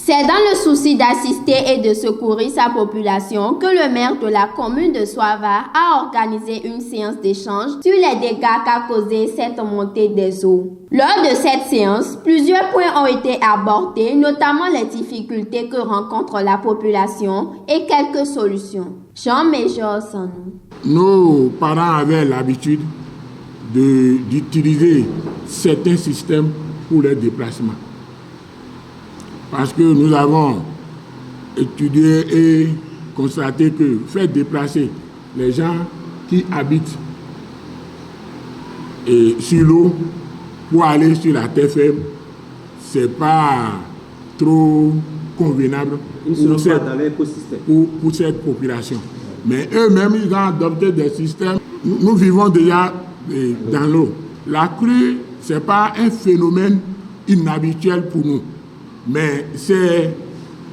C'est dans le souci d'assister et de secourir sa population que le maire de la commune de Soava a organisé une séance d'échange sur les dégâts qu'a causé cette montée des eaux. Lors de cette séance, plusieurs points ont été abordés, notamment les difficultés que rencontre la population et quelques solutions. Jean-Major Sanou. Nos parents avaient l'habitude d'utiliser certains systèmes pour les déplacements. Parce que nous avons étudié et constaté que faire déplacer les gens qui habitent sur l'eau pour aller sur la terre ferme, ce n'est pas trop convenable pour cette population. Mais eux-mêmes, ils ont adopté des systèmes. Nous vivons déjà dans l'eau. La crue, ce n'est pas un phénomène inhabituel pour nous. Mais c'est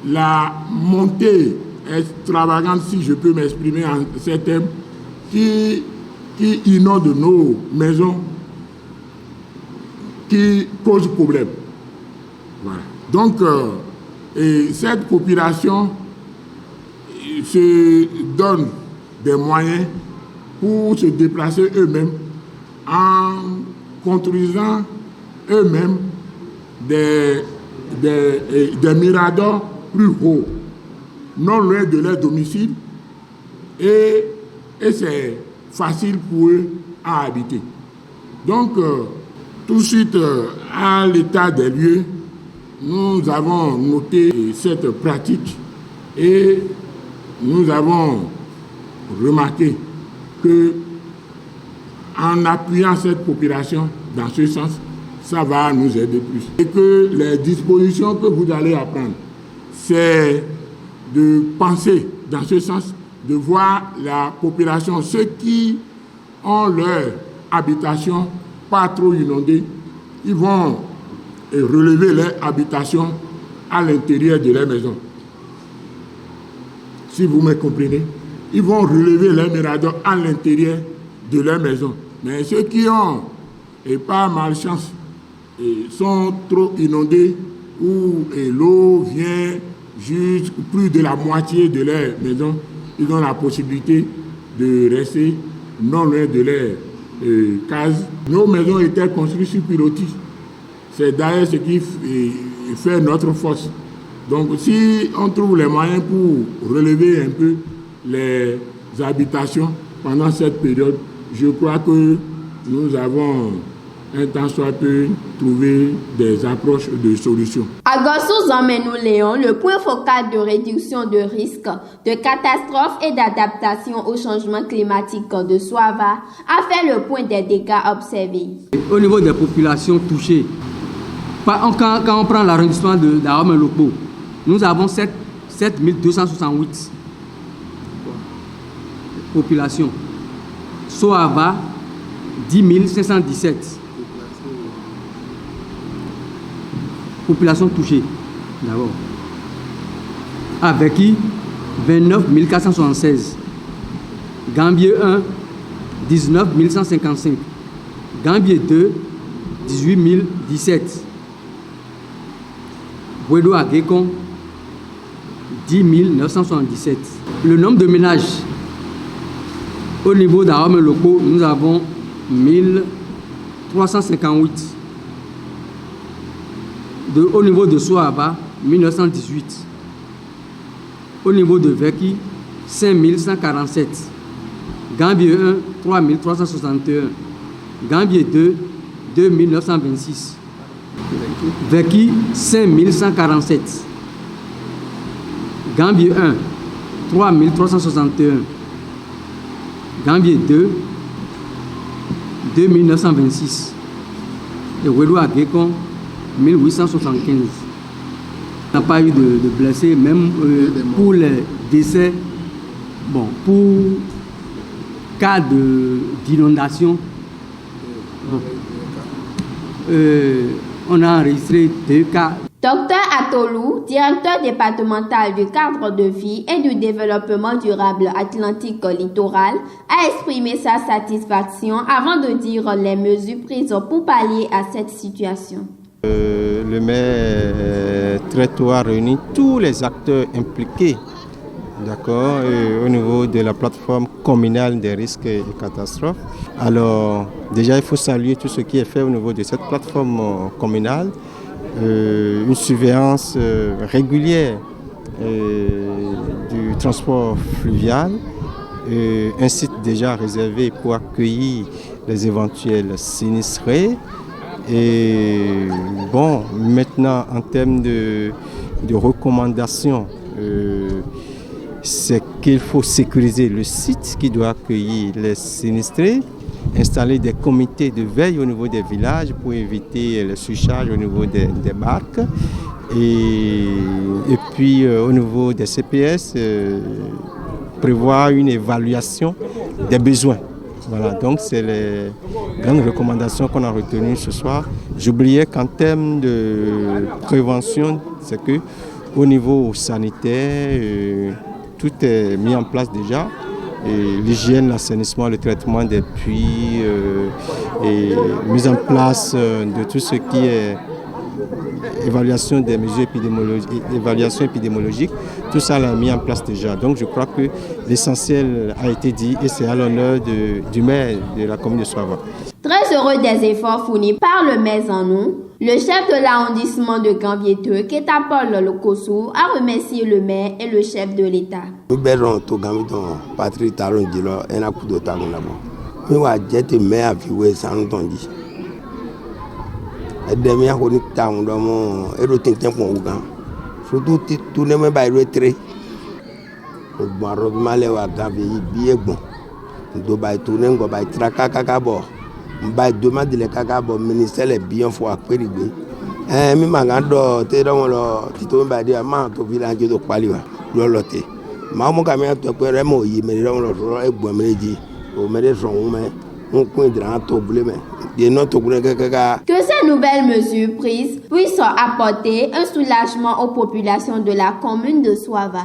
la montée extravagante, si je peux m'exprimer en ces termes, qui inonde nos maisons, qui cause problème. Voilà. Donc, cette population se donne des moyens pour se déplacer eux-mêmes en construisant eux-mêmes des miradors plus hauts, non loin de leur domicile, et c'est facile pour eux à habiter. Donc, tout de suite, à l'état des lieux, nous avons noté cette pratique et nous avons remarqué que en appuyant cette population dans ce sens, ça va nous aider plus. Et que les dispositions que vous allez apprendre, c'est de penser dans ce sens, de voir la population, ceux qui ont leur habitation pas trop inondée, ils vont relever leur habitation à l'intérieur de leur maison. Si vous me comprenez, ils vont relever leur mirador à l'intérieur de leur maison. Mais ceux qui ont, et pas malchance, sont trop inondés, où l'eau vient jusqu'à plus de la moitié de leur maison, ils ont la possibilité de rester non loin de leur case. Nos maisons étaient construites sur pilotis. C'est d'ailleurs ce qui fait notre force. Donc si on trouve les moyens pour relever un peu les habitations pendant cette période, je crois que nous avons un temps soit peu trouver des approches de solutions. À Gossou-Zammenou-Léon, le point focal de réduction de risques, de catastrophes et d'adaptation au changement climatique de Soava a fait le point des dégâts observés. Au niveau des populations touchées, quand on prend l'arrondissement d'Ahomey-Lokpo, nous avons 7268 populations. Soava, 10 517. Population touchée, d'abord. Avec qui 29 476. Gambier 1, 19 155. Gambier 2, 18 017. Bouedo à Gekon, 10 977. Le nombre de ménages au niveau d'Ahomey-Lokpo, nous avons 1358. Au niveau de Soava, 1918. Au niveau de Veki, 5147. Gambier 1, 3361. Gambier 2, 2926. Veki, 5147. Gambier 1, 3361. Gambier 2, 2926. Et Wedo à Gekon, 1875. Il n'y a pas eu de blessés, même pour les décès. Bon, pour cas d'inondation, on a enregistré 2 cas. Dr Atolou, directeur départemental du cadre de vie et du développement durable Atlantique littoral, a exprimé sa satisfaction avant de dire les mesures prises pour pallier à cette situation. le maire très tôt a réuni tous les acteurs impliqués, d'accord, au niveau de la plateforme communale des risques et catastrophes. Alors, déjà, il faut saluer tout ce qui est fait au niveau de cette plateforme communale, une surveillance régulière du transport fluvial, un site déjà réservé pour accueillir les éventuels sinistrés. Et bon, maintenant, en termes de recommandations, c'est qu'il faut sécuriser le site qui doit accueillir les sinistrés, installer des comités de veille au niveau des villages pour éviter les surcharges au niveau des barques. Et puis au niveau des CPS, prévoir une évaluation des besoins. Voilà, donc c'est les grandes recommandations qu'on a retenues ce soir. J'oubliais qu'en termes de prévention, c'est que au niveau sanitaire, tout est mis en place déjà. L'hygiène, l'assainissement, le traitement des puits, et mise en place de tout ce qui est évaluation des mesures épidémiologiques, tout ça l'a mis en place déjà. Donc je crois que l'essentiel a été dit et c'est à l'honneur du maire de la commune de Soava. Très heureux des efforts fournis par le maire Zanou, le chef de l'arrondissement de Gambiéteux, Keta Paul Lokosu, a remercié le maire et le chef de l'État. Nous verrons tout Gambiéton, Patrick Taron Dilo, et un coup de talon là-bas. Nous avons jeté maire à vivre sans nous dit. Demi a connu tant de mon érotique pour Ougan. Surtout tout le monde va retirer. Le bon malais à Gavi, bien bon. Nous devons tourner, nous devons traquer Kakabo. Nous devons demander les Kakabo, le ministère est bien fort à Périgué. Mi magando, te dans le Tito Mbadi, à Manto village de Paliwa, l'Oloté. Maman Camille, tu peux remoyer, mais dans le jour, et bon, me dit, au milieu de son humain, on coindra un problème. Que ces nouvelles mesures prises puissent apporter un soulagement aux populations de la commune de Soava.